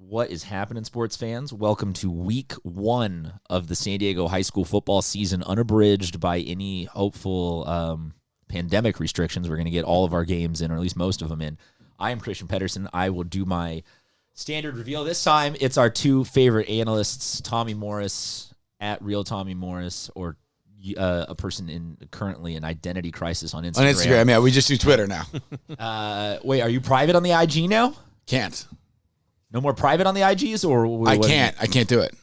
What is happening, sports fans? Welcome to week 1 of the San Diego high school football season, unabridged by any hopeful pandemic restrictions. We're going to get all of our games in, or at least most of them in. I am Christian Pedersen. I will do my standard reveal. This time, it's our two favorite analysts, Tommy Morris, at Real Tommy Morris, or a person currently in identity crisis on Instagram. On Instagram, yeah. We just do Twitter now. Wait, are you private on the IG now? Can't. No more private on the IGs, or I can't do it.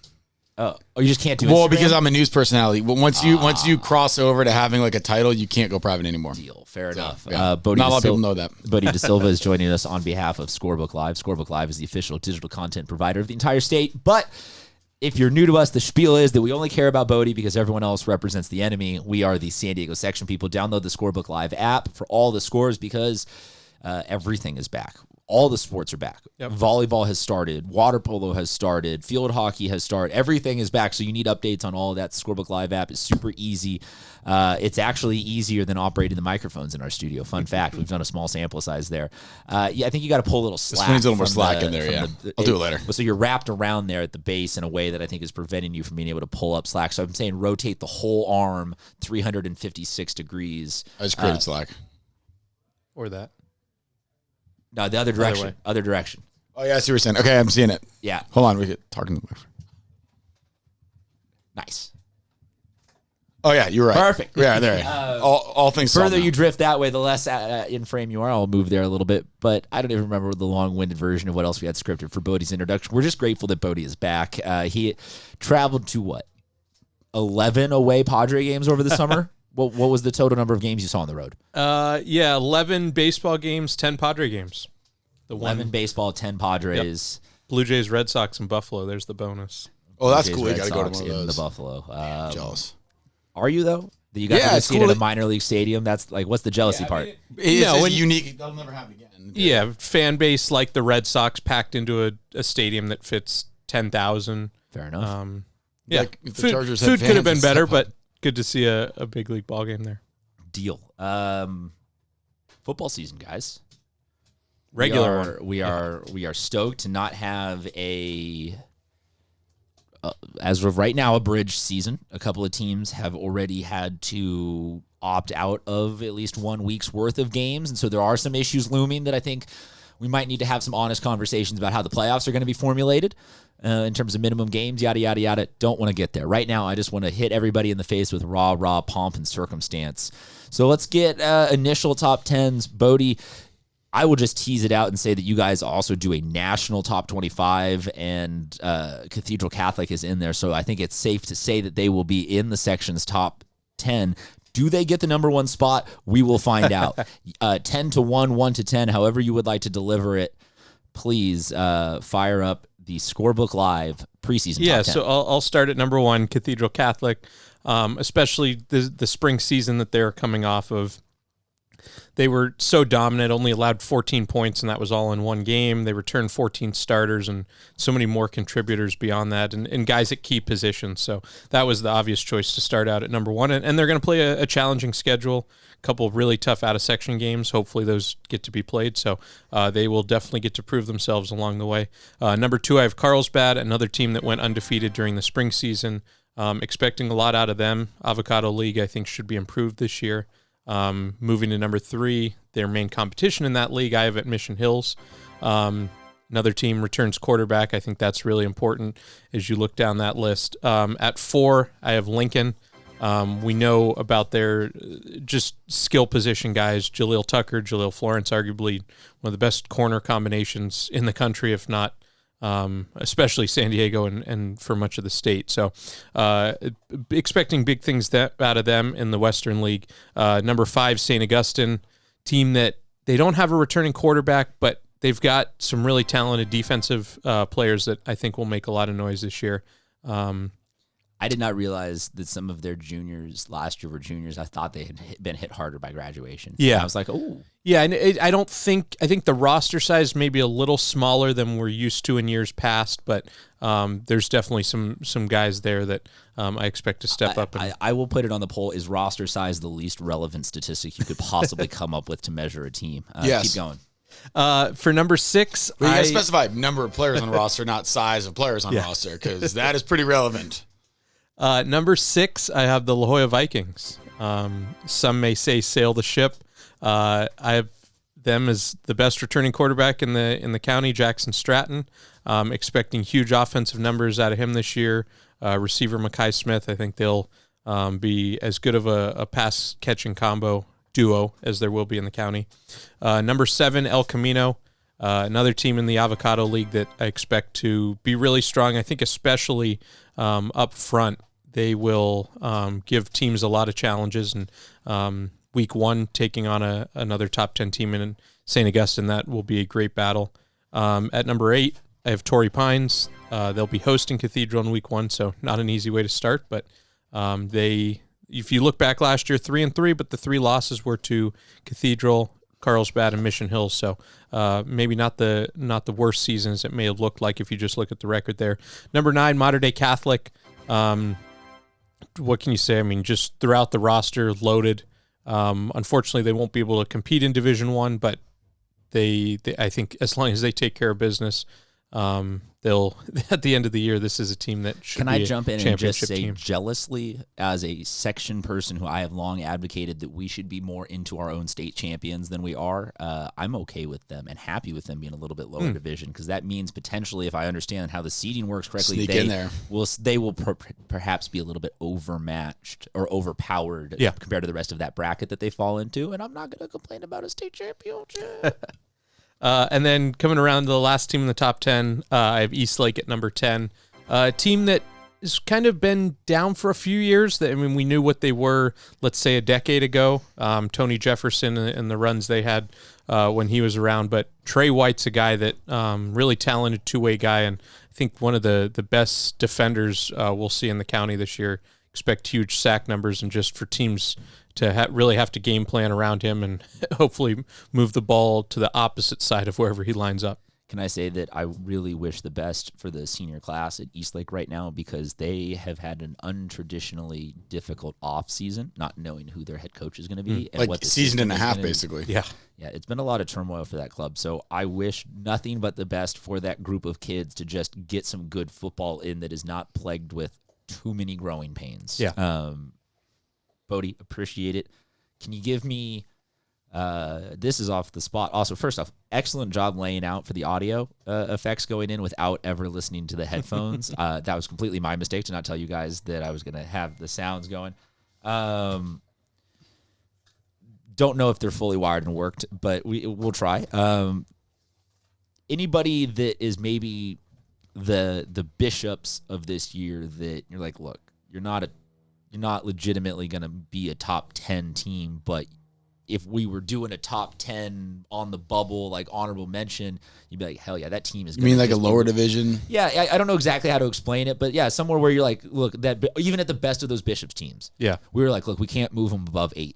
Oh, you just can't do it. Well, because I'm a news personality. Once you cross over to having like a title, you can't go private anymore. Deal. Fair enough. Yeah. Not a lot of people know that. Bodie DeSilva is joining us on behalf of Scorebook Live. Scorebook Live is the official digital content provider of the entire state. But if you're new to us, the spiel is that we only care about Bodie because everyone else represents the enemy. We are the San Diego section people. Download the Scorebook Live app for all the scores because everything is back. All the sports are back. Yep. Volleyball has started. Water polo has started. Field hockey has started. Everything is back, so you need updates on all of that. Scorebook Live app is super easy. It's actually easier than operating the microphones in our studio. Fun fact, we've done a small sample size there. Yeah, I think you got to pull a little slack. This needs a little more slack in there, yeah. I'll do it later. So you're wrapped around there at the base in a way that I think is preventing you from being able to pull up slack. So I'm saying rotate the whole arm 356 degrees. I just created slack. Or that. No, the other direction. Other direction. Oh, yeah, I see what you're saying. Okay, I'm seeing it. Yeah. Hold on, we get talking to the microphone. Nice. Oh, yeah, you're right. Perfect. Yeah, there. All things further you drift that way, the less in frame you are. I'll move there a little bit, but I don't even remember the long-winded version of what else we had scripted for Bodie's introduction. We're just grateful that Bodie is back. He traveled to, what, 11 away Padre games over the summer? What was the total number of games you saw on the road? 11 baseball games, 10 Padre games. 11 baseball, 10 Padres. Yep. Blue Jays, Red Sox, and Buffalo. There's the bonus. Oh, that's Blue Jays, cool. You Red got to go to Sox one of those. In the Buffalo. Jealous. Are you, though? That you got to see it at a minor league stadium? That's like, what's the jealousy part? It's unique. That'll never happen again. Yeah, fan base like the Red Sox packed into a stadium that fits 10,000. Fair enough. Yeah, like if the Chargers food could have been better, but but good to see a big league ball game there. Deal. Football season, guys. Regular one. We are stoked to not have as of right now, a bridge season. A couple of teams have already had to opt out of at least 1 week's worth of games, and so there are some issues looming that I think we might need to have some honest conversations about how the playoffs are going to be formulated in terms of minimum games, yada, yada, yada. Don't want to get there. Right now, I just want to hit everybody in the face with raw pomp and circumstance. So let's get initial top 10s. Bodie, I will just tease it out and say that you guys also do a national top 25, and Cathedral Catholic is in there. So I think it's safe to say that they will be in the section's top 10. Do they get the number 1 spot? We will find out. 10 to 1, 1 to 10, however you would like to deliver it. Please fire up the Scorebook Live preseason top 10. Yeah, so I'll start at number 1, Cathedral Catholic, especially the spring season that they're coming off of. They were so dominant, only allowed 14 points, and that was all in one game. They returned 14 starters and so many more contributors beyond that, and guys at key positions. So that was the obvious choice to start out at number 1. And they're going to play a challenging schedule, a couple of really tough out-of-section games. Hopefully those get to be played. So they will definitely get to prove themselves along the way. Number 2, I have Carlsbad, another team that went undefeated during the spring season. Expecting a lot out of them. Avocado League, I think, should be improved this year. Moving to number 3, their main competition in that league, I have at Mission Hills. Another team returns quarterback. I think that's really important as you look down that list. At 4, I have Lincoln. We know about their just skill position guys, Jaleel Tucker, Jaleel Florence, arguably one of the best corner combinations in the country, if not especially San Diego and for much of the state. So expecting big things out of them in the Western League. Number 5, St. Augustine, team that they don't have a returning quarterback, but they've got some really talented defensive players that I think will make a lot of noise this year. I did not realize that some of their juniors last year were juniors. I thought they had been hit harder by graduation. Yeah. And I was like, oh. Yeah, and I think the roster size may be a little smaller than we're used to in years past, but there's definitely some guys there that I expect to step up. I will put it on the poll. Is roster size the least relevant statistic you could possibly come up with to measure a team? Yes. Keep going. For number 6, But you gotta specify number of players on roster, not size of players on roster, because that is pretty relevant. Number 6, I have the La Jolla Vikings. Some may say sail the ship. I have them as the best returning quarterback in the county, Jackson Stratton. Expecting huge offensive numbers out of him this year. Receiver Mekhi Smith, I think they'll be as good of a pass catching combo duo as there will be in the county. Number 7, El Camino, another team in the Avocado League that I expect to be really strong. I think especially up front, they will give teams a lot of challenges. And week 1, taking on another top 10 team in St. Augustine, that will be a great battle. At number 8, I have Torrey Pines. They'll be hosting Cathedral in week 1, so not an easy way to start, but if you look back last year, 3-3, but the 3 losses were to Cathedral, Carlsbad, and Mission Hills. So maybe not the worst season as it may have looked like if you just look at the record there. Number 9, Mater Dei Catholic. What can you say? I mean, just throughout the roster, loaded. Unfortunately, they won't be able to compete in Division I, but they I think as long as they take care of business, they'll at the end of the year, this is a team that should be a championship team. Can I jump in and just say jealously, as a section person who I have long advocated that we should be more into our own state champions than we are, I'm okay with them and happy with them being a little bit lower division, because that means potentially, if I understand how the seeding works correctly, they will perhaps be a little bit overmatched or overpowered compared to the rest of that bracket that they fall into, and I'm not going to complain about a state championship. And then coming around to the last team in the top 10, I have Eastlake at number 10. A team that has kind of been down for a few years. We knew what they were, let's say, a decade ago. Tony Jefferson and the runs they had when he was around. But Trey White's a guy that really talented two-way guy, and I think one of the best defenders we'll see in the county this year. Expect huge sack numbers, and just for teams to really have to game plan around him and hopefully move the ball to the opposite side of wherever he lines up. Can I say that I really wish the best for the senior class at Eastlake right now, because they have had an untraditionally difficult off season, not knowing who their head coach is going to be. And like what the season and a half, basically. Yeah, it's been a lot of turmoil for that club. So I wish nothing but the best for that group of kids to just get some good football in that is not plagued with too many growing pains. Yeah. Bodie, appreciate it. Can you give me, this is off the spot. Also, first off, excellent job laying out for the audio effects going in without ever listening to the headphones. That was completely my mistake to not tell you guys that I was going to have the sounds going. Don't know if they're fully wired and worked, but we'll try. Anybody that is maybe the bishops of this year that you're like, look, you're not legitimately going to be a top 10 team, but if we were doing a top 10 on the bubble, like honorable mention, you'd be like, hell yeah, that team is You mean like a lower division? Yeah, I don't know exactly how to explain it, but yeah, somewhere where you're like, look, that even at the best of those Bishops teams, we were like, look, we can't move them above 8th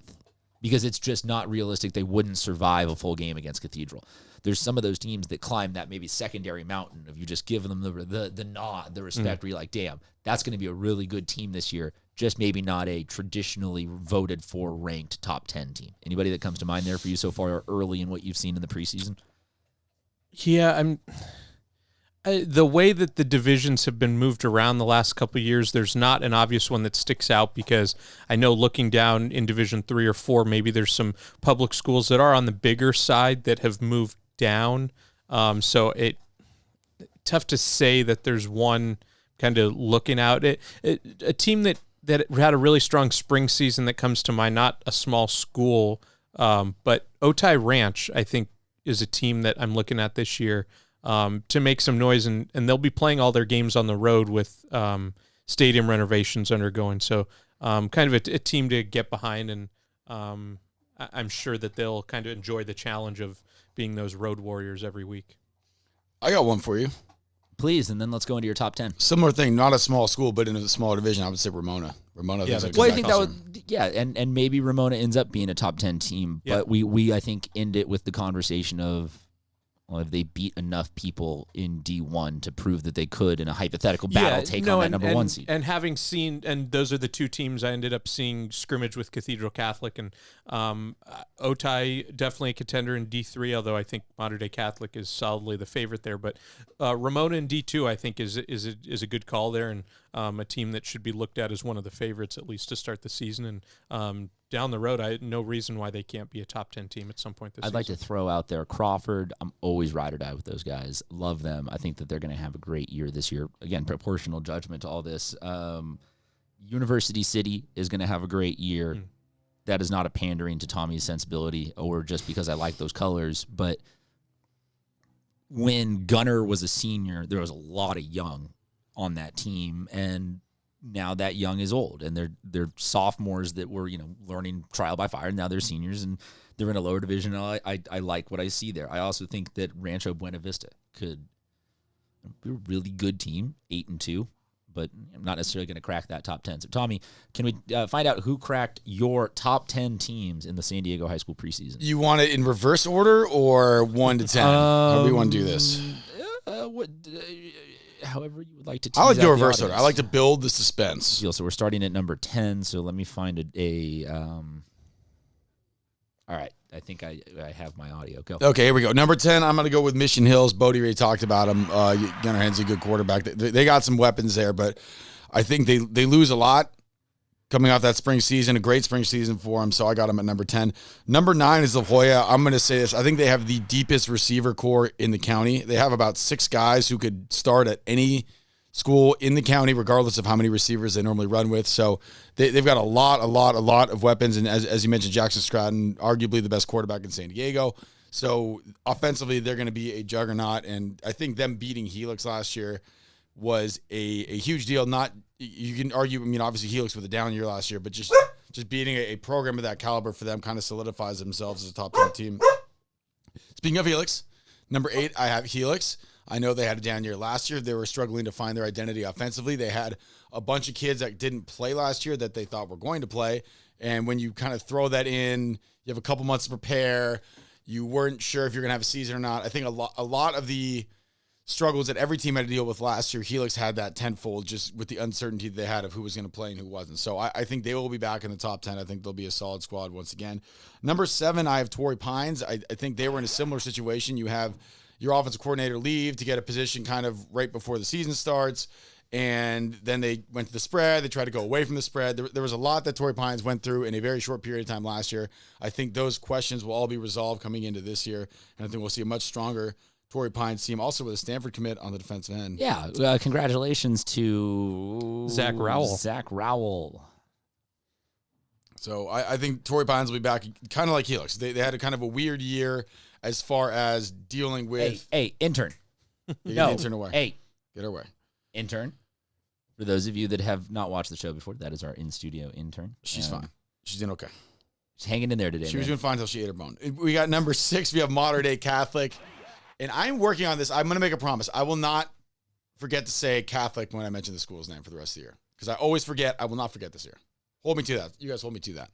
because it's just not realistic. They wouldn't survive a full game against Cathedral. There's some of those teams that climb that maybe secondary mountain of you just give them the nod, the respect, where you're like, damn, that's going to be a really good team this year, just maybe not a traditionally voted for ranked top 10 team. Anybody that comes to mind there for you so far early in what you've seen in the preseason? Yeah, the way that the divisions have been moved around the last couple of years, there's not an obvious one that sticks out, because I know looking down in Division 3 or 4, maybe there's some public schools that are on the bigger side that have moved down. So tough to say that there's one kind of looking out. A team that had a really strong spring season that comes to mind, not a small school, but Otay Ranch, I think, is a team that I'm looking at this year to make some noise, and they'll be playing all their games on the road with stadium renovations undergoing. So kind of a team to get behind, and I'm sure that they'll kind of enjoy the challenge of being those road warriors every week. I got one for you. Please, and then let's go into your top 10. Similar thing, not a small school, but in a smaller division, I would say Ramona. I think that would, and maybe Ramona ends up being a top 10 team, but we I think end it with the conversation of Well, if they beat enough people in D1 to prove that they could, in a hypothetical battle, take on that number one seed. And having seen, and those are the two teams I ended up seeing scrimmage with Cathedral Catholic, and Otay definitely a contender in D3, although I think Mater Dei Catholic is solidly the favorite there. But Ramona in D2, I think, is a good call there, and a team that should be looked at as one of the favorites, at least to start the season. And down the road, I had no reason why they can't be a top 10 team at some point this season. I'd like to throw out there Crawford. I'm always ride or die with those guys. Love them. I think that they're going to have a great year this year. Again, proportional judgment to all this. University City is going to have a great year. That is not a pandering to Tommy's sensibility or just because I like those colors. But when Gunner was a senior, there was a lot of young on that team, and now that young is old, and they're sophomores that were learning trial by fire. Now they're seniors, and they're in a lower division. I like what I see there. I also think that Rancho Buena Vista could be a really good team, 8-2, but I'm not necessarily going to crack that top 10. So Tommy, can we find out who cracked your top 10 teams in the San Diego High School preseason? You want it in reverse order or 1 to 10? How do we want to do this? However you would like to. I like to go reverse order. I like to build the suspense. So we're starting at number 10. So let me find all right. I think I have my audio. Go. Okay, here we go. Number 10, I'm going to go with Mission Hills. Bodie already talked about him. Gunnar Hensley, good quarterback. They got some weapons there, but I think they lose a lot coming off that spring season, a great spring season for them, so I got them at number 10. Number 9 is La Jolla. I'm going to say this. I think they have the deepest receiver core in the county. They have about 6 guys who could start at any school in the county, regardless of how many receivers they normally run with. So they've got a lot of weapons. And as you mentioned, Jackson Stratton, arguably the best quarterback in San Diego. So offensively, they're going to be a juggernaut. And I think them beating Helix last year was a huge deal. Not, you can argue, obviously Helix with a down year last year, but just beating a program of that caliber for them kind of solidifies themselves as a top 10 team. Speaking of Helix, number 8, I have Helix. I know they had a down year last year. They were struggling to find their identity offensively. They had a bunch of kids that didn't play last year that they thought were going to play. And when you kind of throw that in, you have a couple months to prepare. You weren't sure if you're going to have a season or not. I think a lot of the struggles that every team had to deal with last year, Helix had that tenfold just with the uncertainty they had of who was going to play and who wasn't. So I think they will be back in the top 10. I think they'll be a solid squad once again. Number 7, I have Torrey Pines. I think they were in a similar situation. You have your offensive coordinator leave to get a position kind of right before the season starts, and then they went to the spread. They tried to go away from the spread. There was a lot that Torrey Pines went through in a very short period of time last year. I think those questions will all be resolved coming into this year, and I think we'll see a much stronger Torrey Pines team, also with a Stanford commit on the defensive end. Yeah, congratulations to Zach Rowell. So I think Torrey Pines will be back, kind of like Helix. They had a kind of a weird year as far as dealing with. Hey, intern. Intern away. Hey, get her away. Intern. For those of you that have not watched the show before, that is our in-studio intern. She's fine. She's doing okay. She's hanging in there today. She was doing fine until she ate her bone. We got number 6. We have Mater Dei Catholic. And I'm working on this. I'm going to make a promise. I will not forget to say Catholic when I mention the school's name for the rest of the year. Because I always forget. I will not forget this year. Hold me to that. You guys hold me to that.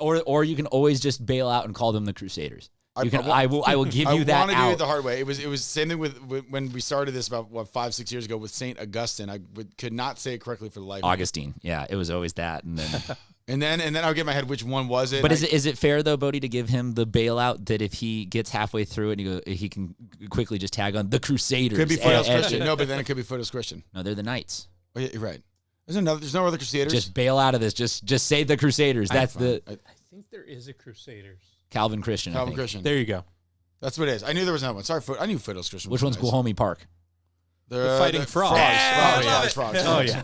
Or you can always just bail out and call them the Crusaders. I will give you that. I want to do it the hard way. It was the same thing with when we started this about 5-6 years ago with Saint Augustine. I could not say it correctly for the life. Augustine. Yeah, it was always that, and then and then I'll get in my head which one was it. But is it fair though, Bodie, to give him the bailout that if he gets halfway through it, he can quickly just tag on the Crusaders? Could be Foothills Christian. No, but then it could be Foothills Christian. No, they're the Knights. Oh, yeah, you're right. There's no other Crusaders. Just bail out of this. Just say the Crusaders. That's I think there is a Crusaders. Calvin Christian. Calvin Christian. There you go. That's what it is. I knew there was another one. Sorry, I knew Foothills Christian. Which one's Guahomie Park? The Fighting Frogs. Frogs. Oh, yeah.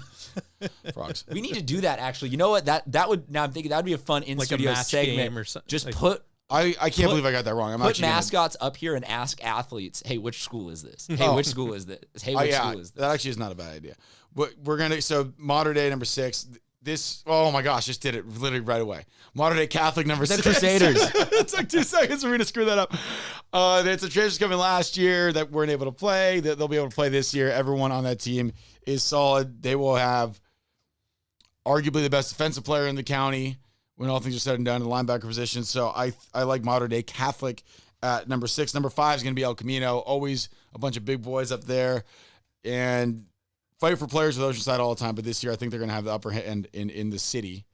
Frogs. We need to do that, actually. You know what? That would, now I'm thinking that would be a fun in-studio segment. Or something. Just like, I can't believe I got that wrong. Put mascots up here and ask athletes, hey, which school is this? Hey, which school is this? Hey, which school is this? That actually is not a bad idea. So Mater Dei number 6. This, oh my gosh, just did it literally right away. Mater Dei Catholic number 6. The Crusaders. It took 2 seconds for me to screw that up. It's a transfer coming last year that weren't able to play. That they'll be able to play this year. Everyone on that team is solid. They will have arguably the best defensive player in the county when all things are said and done in the linebacker position. So I like Mater Dei Catholic at number 6. Number 5 is going to be El Camino. Always a bunch of big boys up there. And fight for players with Oceanside all the time. But this year, I think they're going to have the upper hand in the city,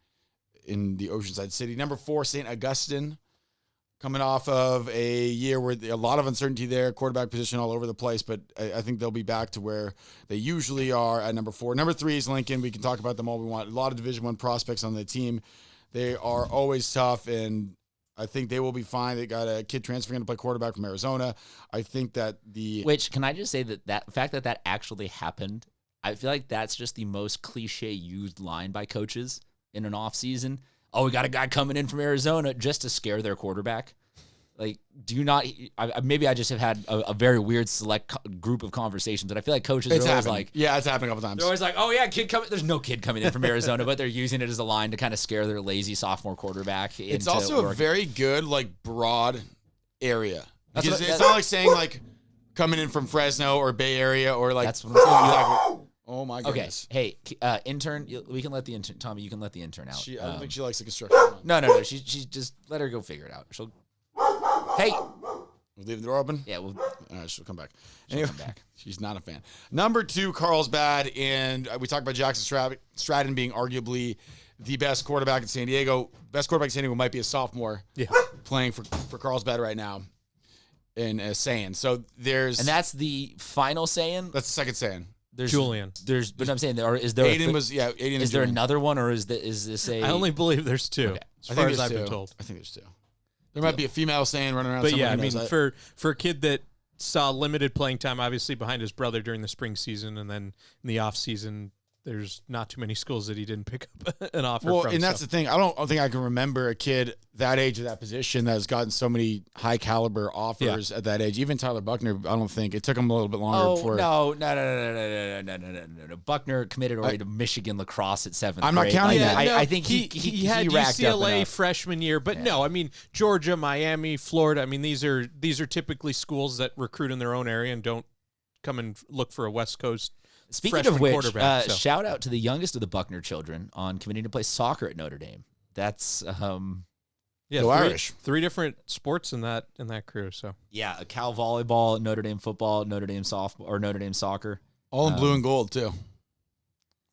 in the Oceanside city. Number 4, St. Augustine. Coming off of a year where a lot of uncertainty there, quarterback position all over the place, but I think they'll be back to where they usually are at number 4. Number 3 is Lincoln. We can talk about them all we want. A lot of Division I prospects on the team. They are always tough, and I think they will be fine. They got a kid transferring to play quarterback from Arizona. I think that Which, can I just say that fact that actually happened, I feel like that's just the most cliche used line by coaches in an offseason. Oh, we got a guy coming in from Arizona just to scare their quarterback. Like, do you not? Maybe I just have had a very weird select group of conversations, but I feel like coaches are always like, yeah, it's happening a couple times. They're always like, oh yeah, kid coming. There's no kid coming in from Arizona, but they're using it as a line to kind of scare their lazy sophomore quarterback. It's also a very good, like, broad area. Because it's that's not like saying, like, coming in from Fresno or Bay Area or, like, that's what I'm saying. exactly. Oh my goodness. Okay. Hey, intern, we can let the intern, Tommy, you can let the intern out. I don't think she likes the construction. No. She just let her go figure it out. Hey. We'll leave the door open? Yeah, well. All right, she'll come back. Anyway, she's not a fan. Number 2, Carlsbad, and we talked about Jackson Stratton being arguably the best quarterback in San Diego. Best quarterback in San Diego might be a sophomore playing for Carlsbad right now in a Saiyan. So there's... And that's the final Saiyan? That's the second Saiyan. There's Julian. But I'm saying, is there Aiden Aiden is there another one, or is this a... I only believe there's 2, okay. as far as I've been told. I think there's 2. There might be a female saying running around. But yeah, I mean, for a kid that saw limited playing time, obviously behind his brother during the spring season, and then in the off season, there's not too many schools that he didn't pick up an offer from. Well, and that's the thing. I don't think I can remember a kid that age of that position that has gotten so many high caliber offers at that age. Even Tyler Buckner, I don't think. It took him a little bit longer before. No. Buckner committed already to Michigan lacrosse at 7th grade. I'm not counting that. I think he had racked UCLA up freshman year, but no, I mean Georgia, Miami, Florida. I mean these are typically schools that recruit in their own area and don't come and look for a West Coast. Speaking of which, shout out to the youngest of the Buckner children on committing to play soccer at Notre Dame. That's Irish. 3 different sports in that crew. So yeah, a Cal volleyball, Notre Dame football, Notre Dame softball, or Notre Dame soccer. All in blue and gold too.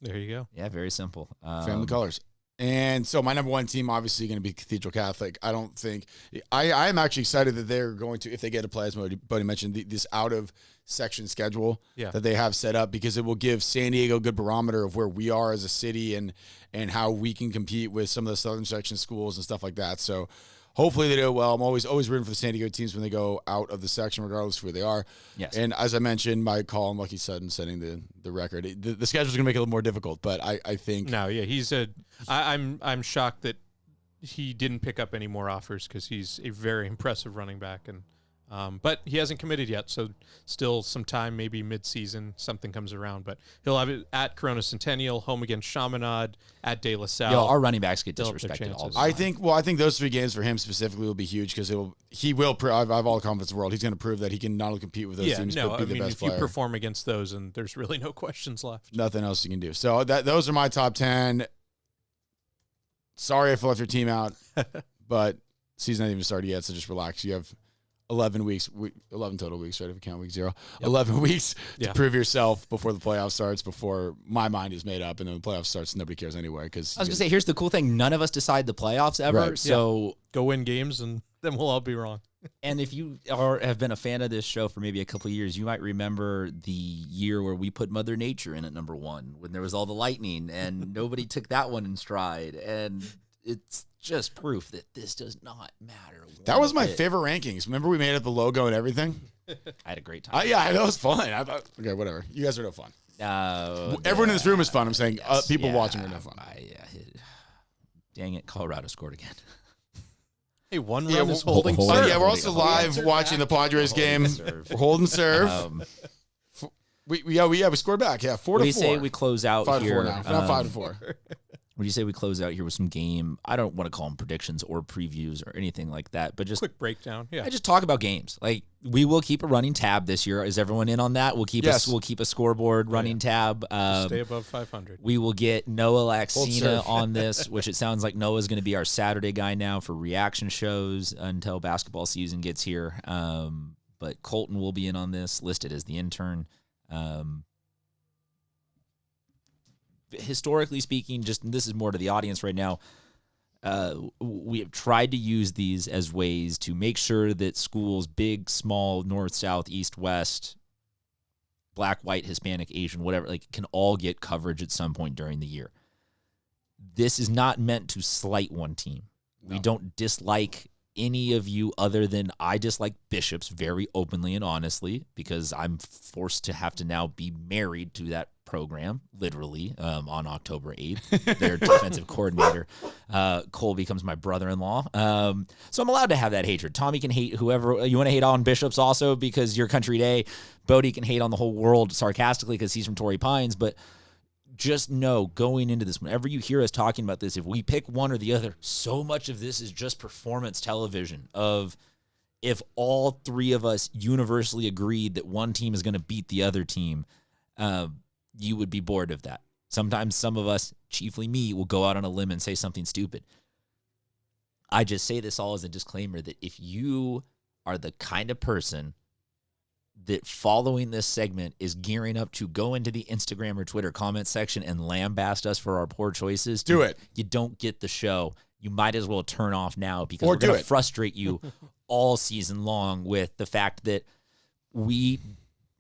There you go. Yeah, very simple. Family colors. And so my number 1 team obviously going to be Cathedral Catholic. I don't think I'm actually excited that they're going to, if they get to play, as Bodie mentioned, this out of section schedule that they have set up, because it will give San Diego a good barometer of where we are as a city and how we can compete with some of the southern section schools and stuff like that. So hopefully they do well. I'm always rooting for the San Diego teams when they go out of the section, regardless of who they are. Yes. And as I mentioned, my call on Lucky Sutton setting the record. The schedule's going to make it a little more difficult, but I think... No, yeah, I'm shocked that he didn't pick up any more offers, because he's a very impressive running back, and but he hasn't committed yet, so still some time, maybe mid-season, something comes around. But he'll have it at Corona Centennial, home against Chaminade, at De La Salle. Our running backs get disrespected all the time. I think those 3 games for him specifically will be huge, because he will. I have all the confidence in the world. He's going to prove that he can not only compete with those teams, but be the best player. If you perform against those, and there's really no questions left. Nothing else you can do. So those are my top 10. Sorry if I left your team out, but season hasn't even started yet, so just relax. You have 11 total weeks, right? If you count week 0, 11 weeks to prove yourself before the playoff starts, before my mind is made up, and then the playoff starts, nobody cares anyway. Because I was gonna say, here's the cool thing: none of us decide the playoffs ever. Right. So go win games, and then we'll all be wrong. And if you have been a fan of this show for maybe a couple of years, you might remember the year where we put Mother Nature in at number 1, when there was all the lightning, and nobody took that one in stride. And it's just proof that this does not matter. That was my favorite rankings. Remember we made up the logo and everything? I had a great time. Yeah, that was fun. I thought, okay, whatever. You guys are no fun. Everyone in this room is fun. I'm saying people watching are no fun. Dang it, Colorado scored again. Hey, one run is holding serve. Yeah, we're also live watching the Padres game. We're holding serve. We scored back. Yeah, 4-4. We say we close out 5-4 here. now. Not 5-4. Would you say we close out here with some game? I don't want to call them predictions or previews or anything like that, but just quick breakdown. Yeah, I just talk about games. Like, we will keep a running tab this year. Is everyone in on that? We'll keep a scoreboard running tab. Stay above 500. We will get Noah Laxina on this, which it sounds like Noah's going to be our Saturday guy now for reaction shows until basketball season gets here. But Colton will be in on this, listed as the intern. Historically speaking, this is more to the audience right now. We have tried to use these as ways to make sure that schools, big, small, north, south, east, west, black, white, Hispanic, Asian, whatever, like, can all get coverage at some point during the year. This is not meant to slight one team. No. We don't dislike any of you other than I dislike Bishops very openly and honestly, because I'm forced to have to now be married to that program, literally, on October 8th. Their defensive coordinator, Cole, becomes my brother-in-law. So I'm allowed to have that hatred. Tommy can hate whoever. You want to hate on Bishops also because you're Country Day. Bodie can hate on the whole world sarcastically because he's from Torrey Pines. But just know, going into this, whenever you hear us talking about this, if we pick one or the other, so much of this is just performance television of if all three of us universally agreed that one team is going to beat the other team, you would be bored of that. Sometimes some of us, chiefly me, will go out on a limb and say something stupid. I just say this all as a disclaimer that if you are the kind of person that following this segment is gearing up to go into the Instagram or Twitter comment section and lambaste us for our poor choices, you don't get the show. You might as well turn off now because we're going to frustrate you all season long with the fact that we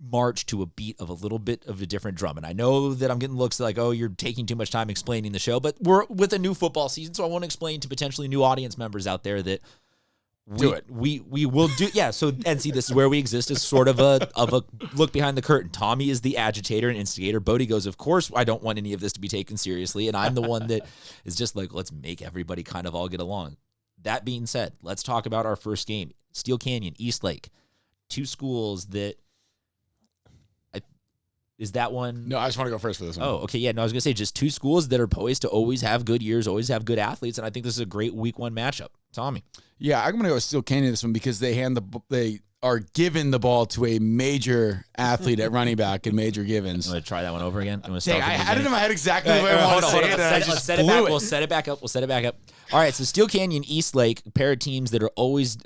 march to a beat of a little bit of a different drum. And I know that I'm getting looks like, oh, you're taking too much time explaining the show, but we're with a new football season, so I want to explain to potentially new audience members out there that we will do. Yeah. So, and see, this is where we exist as sort of a look behind the curtain. Tommy is the agitator and instigator. Bodie goes, of course, I don't want any of this to be taken seriously. And I'm the one that is just like, let's make everybody kind of all get along. That being said, let's talk about our first game. Steel Canyon, East Lake, two schools that, is that one? No, I just want to go first for this one. Oh, okay. Yeah, no, I was going to say just two schools that are poised to always have good years, always have good athletes, and I think this is a great week one matchup. Tommy. Yeah, I'm going to go with Steel Canyon this one because they are giving the ball to a major athlete at running back in Major Givens. I'm going to try that one over again. I had it in my head exactly the way I want to say it. Let's set it back. We'll set it back up. All right, so Steel Canyon, East Lake, a pair of teams that are always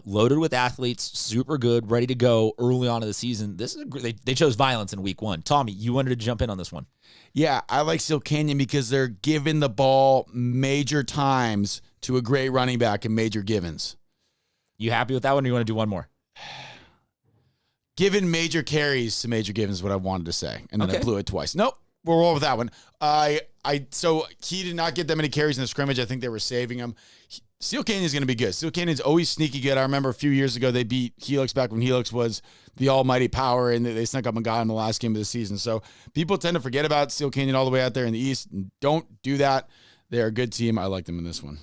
loaded with athletes, super good, ready to go early on in the season. This is they chose violence in week one. Tommy, you wanted to jump in on this one. Yeah, I like Steel Canyon because they're giving the ball major times to a great running back in Major Givens. You happy with that one, or you want to do one more? Given major carries to Major Givens is what I wanted to say, and then I blew it twice. Nope, we'll roll with that one. So he did not get that many carries in the scrimmage. I think they were saving him. Steel Canyon is going to be good. Steel Canyon's always sneaky good. I remember a few years ago they beat Helix back when Helix was the almighty power, and they snuck up and got him the last game of the season. So people tend to forget about Steel Canyon all the way out there in the East. Don't do that. They're a good team. I like them in this one.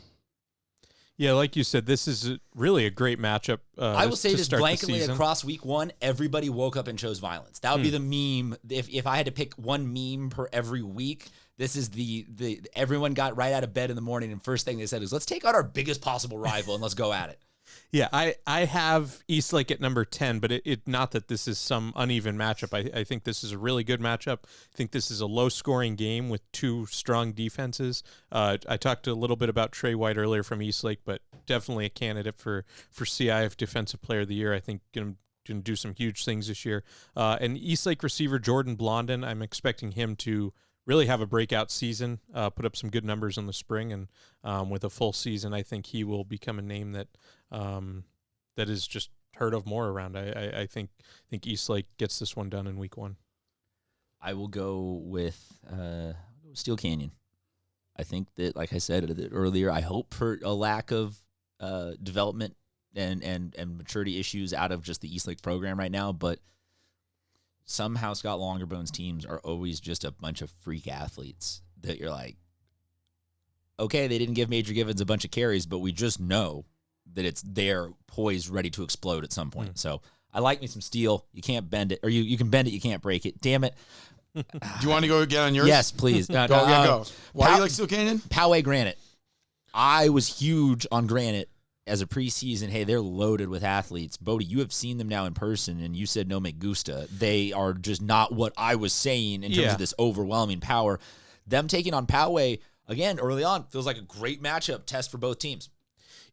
Yeah, like you said, this is really a great matchup. I will say this blanketly across week one, everybody woke up and chose violence. That would be the meme. If I had to pick one meme per every week, this is the everyone got right out of bed in the morning and first thing they said is, let's take out our biggest possible rival and let's go at it. Yeah, I have Eastlake at number 10, but it not that this is some uneven matchup. I think this is a really good matchup. I think this is a low-scoring game with two strong defenses. I talked a little bit about Trey White earlier from Eastlake, but definitely a candidate for CIF Defensive Player of the Year. I think going to do some huge things this year. And Eastlake receiver Jordan Blondin, I'm expecting him to really have a breakout season, put up some good numbers in the spring, and with a full season, I think he will become a name that that is just heard of more around. I think Eastlake gets this one done in week one. I will go with Steel Canyon. I think that, like I said earlier, I hope for a lack of development and maturity issues out of just the Eastlake program right now, but somehow Scott Longerbone's teams are always just a bunch of freak athletes that you're like, okay, they didn't give Major Givens a bunch of carries, but we just know that they're poised, ready to explode at some point. So I like me some steel. You can't bend it, or you can bend it, you can't break it. Damn it. Do you want to go again on yours? Yes, please. Go. Why do you like Steel Canyon? Poway Granite. I was huge on Granite as a preseason. Hey, they're loaded with athletes. Bodie, you have seen them now in person, and you said no me gusta. They are just not what I was saying in terms of this overwhelming power. Them taking on Poway, again, early on, feels like a great matchup test for both teams.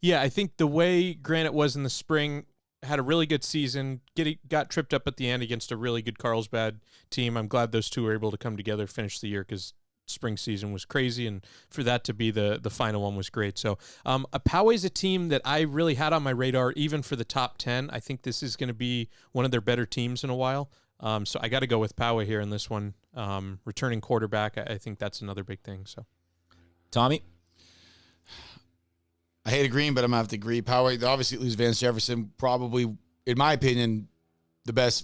Yeah, I think the way Granite was in the spring, had a really good season, got tripped up at the end against a really good Carlsbad team. I'm glad those two were able to come together, finish the year, because spring season was crazy, and for that to be the final one was great. So Poway's a team that I really had on my radar, even for the top 10. I think this is going to be one of their better teams in a while. So I got to go with Poway here in this one. Returning quarterback, I think that's another big thing. So, Tommy? I hate agreeing, but I'm going to have to agree. Poway, they obviously lose Vance Jefferson, probably, in my opinion,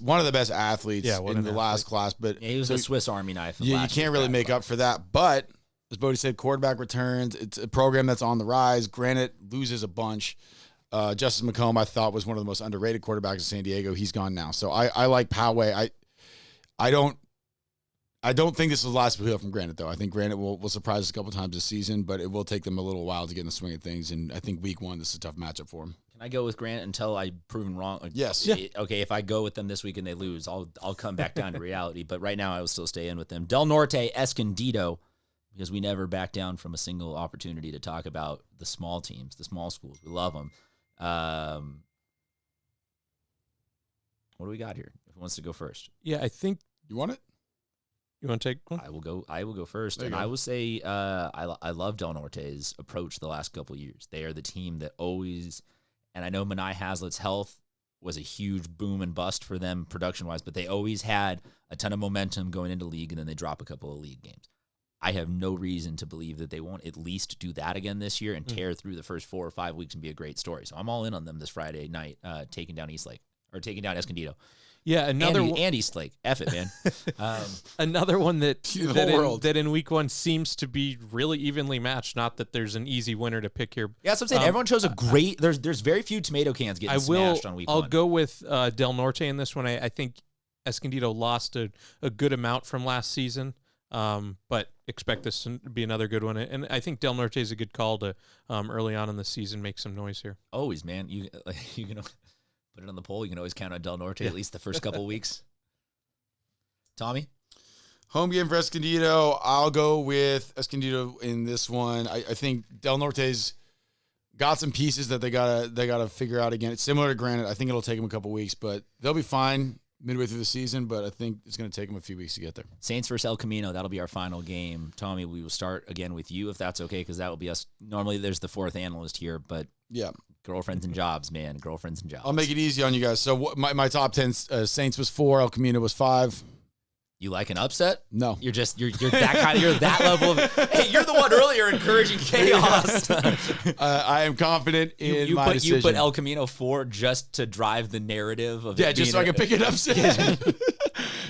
one of the best athletes in the last class. But he was a Swiss Army knife. You can't really make up for that. But as Bodie said, quarterback returns. It's a program that's on the rise. Granite loses a bunch. Justice McComb, I thought, was one of the most underrated quarterbacks in San Diego. He's gone now. So I like Poway. I don't think this is the last appeal from Granite, though. I think Granite will surprise us a couple times this season, but it will take them a little while to get in the swing of things. And I think week 1, this is a tough matchup for them. Can I go with Granite until I'm proven wrong? Yes. Okay, if I go with them this week and they lose, I'll come back down to reality. But right now, I will still stay in with them. Del Norte, Escondido, because we never back down from a single opportunity to talk about the small teams, the small schools. We love them. What do we got here? Who wants to go first? Yeah, I think you want it. You want to take one? I will go first, and I will say I love Del Norte's approach the last couple of years. They are the team that always, and I know Menai Hazlitt's health was a huge boom and bust for them production-wise, but they always had a ton of momentum going into league, and then they drop a couple of league games. I have no reason to believe that they won't at least do that again this year and tear through the first 4 or 5 weeks and be a great story. So I'm all in on them this Friday night, taking down Escondido. Yeah, and Eastlake. F it, man. Another one that in week 1 seems to be really evenly matched. Not that there's an easy winner to pick here. Yeah, that's what I'm saying. Everyone chose a great. There's very few tomato cans getting smashed on week 1. I'll go with Del Norte in this one. I think Escondido lost a good amount from last season, but expect this to be another good one. And I think Del Norte is a good call to early on in the season make some noise here. Always, man. You can put it on the poll. You can always count on Del Norte at least the first couple weeks. Tommy? Home game for Escondido. I'll go with Escondido in this one. I think Del Norte's got some pieces that they gotta figure out again. It's similar to Granite. I think it'll take them a couple weeks, but they'll be fine midway through the season, but I think it's going to take them a few weeks to get there. Saints versus El Camino. That'll be our final game. Tommy, we will start again with you if that's okay, because that will be us. Normally there's the 4th analyst here, but yeah. Girlfriends and jobs, man. Girlfriends and jobs. I'll make it easy on you guys. So my top 10, Saints was 4, El Camino was 5. You like an upset? No. You're that kind of, you're that level of, hey, you're the one earlier encouraging chaos. I am confident in my decision. You put El Camino 4 just to drive the narrative of it just so I can pick it up.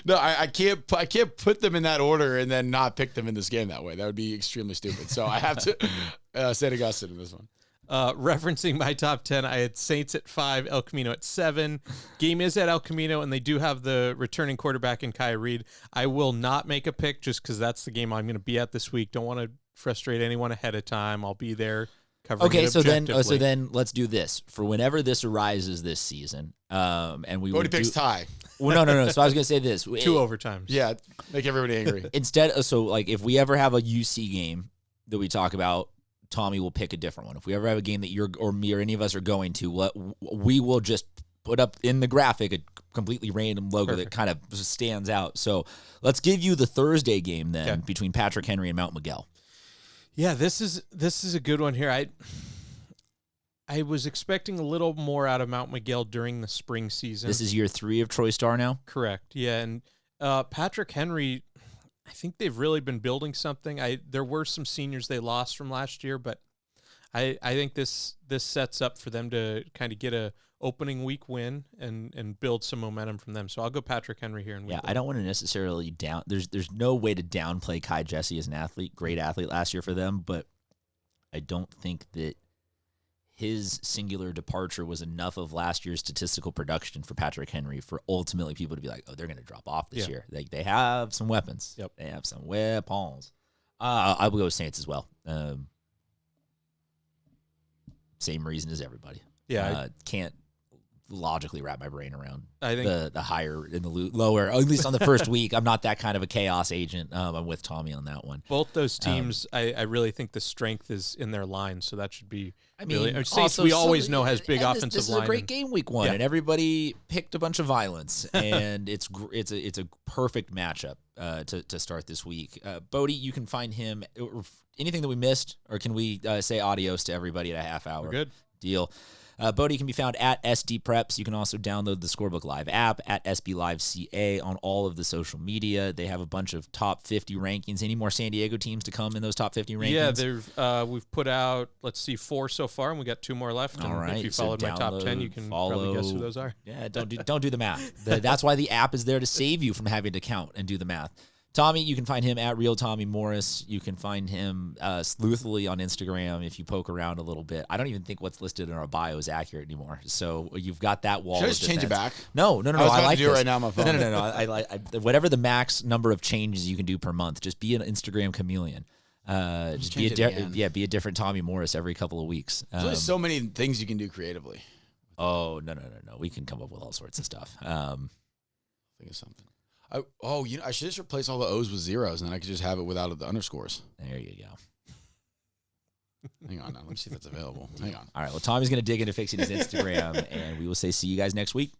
No, I can't put them in that order and then not pick them in this game that way. That would be extremely stupid. So I have to St. Augustine in this one. Referencing my top 10, I had Saints at 5, El Camino at 7. Game is at El Camino, and they do have the returning quarterback in Kai Reed. I will not make a pick just because that's the game I'm going to be at this week. Don't want to frustrate anyone ahead of time. I'll be there covering it objectively. so then let's do this for whenever this arises this season. And we Bodie picks tie. Well, no. So I was going to say this: 2 overtimes. Yeah, make everybody angry. Instead, so like if we ever have a UC game that we talk about, Tommy will pick a different one. If we ever have a game that you're or me or any of us are going to, we will just put up in the graphic a completely random logo that kind of stands out. So let's give you the Thursday game then between Patrick Henry and Mount Miguel. Yeah, this is a good one here. I was expecting a little more out of Mount Miguel during the spring season. This is year 3 of Troy Star now? Correct. Yeah, and Patrick Henry, I think they've really been building something. There were some seniors they lost from last year, but I think this sets up for them to kind of get a opening week win and build some momentum from them. So I'll go Patrick Henry here in week 1. I don't want to necessarily there's no way to downplay Kai Jesse as an athlete, great athlete last year for them, but I don't think that his singular departure was enough of last year's statistical production for Patrick Henry for ultimately people to be like, oh, they're going to drop off this year. They have some weapons. Yep. They have some weapons. I will go with Saints as well. Same reason as everybody. Yeah. Can't logically wrap my brain around I think the higher and the lower, at least on the first week. I'm not that kind of a chaos agent. I'm with Tommy on that one. both those teams, I really think the strength is in their line, so that should be. I mean, really, Saints also, we always know has big and offensive this is line. a great game week one, Yeah. and everybody picked a bunch of violence, and it's a perfect matchup to start this week. Bodie, you can find him. Anything that we missed, or can we say adios to everybody at a half hour? We're good. Deal. Bodie can be found at SD Preps. You can also download the Scorebook Live app at SB Live CA on all of the social media. They have a bunch of top 50 rankings. Any more San Diego teams to come in those top 50 rankings? Yeah, we've put out, 4 so far, and we got 2 more left. And all right. if you So followed my top 10, you can probably guess who those are. Yeah, don't do the math. That's why the app is there to save you from having to count and do the math. Tommy, you can find him at Real Tommy Morris. You can find him sleuthily on Instagram if you poke around a little bit. I don't even think what's listed in our bio is accurate anymore. So you've got that wall. Should I of just change it defense. back? No. I was about like to do it this. right now on my phone. No. I whatever the max number of changes you can do per month. Just be an Instagram chameleon. Just be change it again. be a different Tommy Morris every couple of weeks. There's only so many things you can do creatively. Oh no. We can come up with all sorts of stuff. Think of something. I should just replace all the O's with zeros, and then I could just have it without the underscores. There you go. Hang on now. Let me see if that's available. Hang on. All right. Well, Tommy's going to dig into fixing his Instagram, and we will see you guys next week.